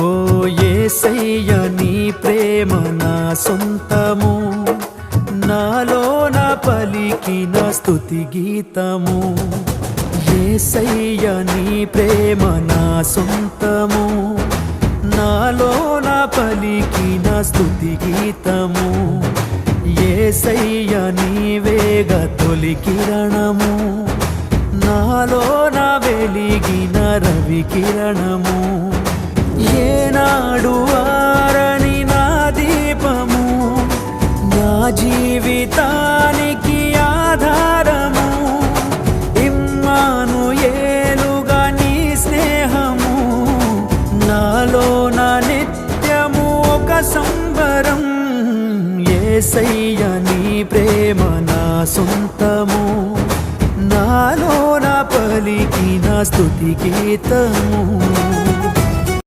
ఓ యేసయ్య నీ ప్రేమ నా సొంతము, నాలోన పలికిన స్తుతి గీతము. యేసయ్య నీ ప్రేమ నా సొంతము, నాలోన పలికిన స్తుతి గీతము. యేసయ్య నీవేగ తొలి కిరణము, నాలోన వెలిగిన రవి కిరణము. ఏనాడు ఆరని నా దీపము, నా జీవితానికి ఆధారము. ఇమ్మానుయేలుగా నీ స్నేహము, నాలోన నిత్యము ఒక సంబరం. యేసయ్య నీ ప్రేమ నా సొంతము, నాలోన పలికిన స్తుతి గీతము.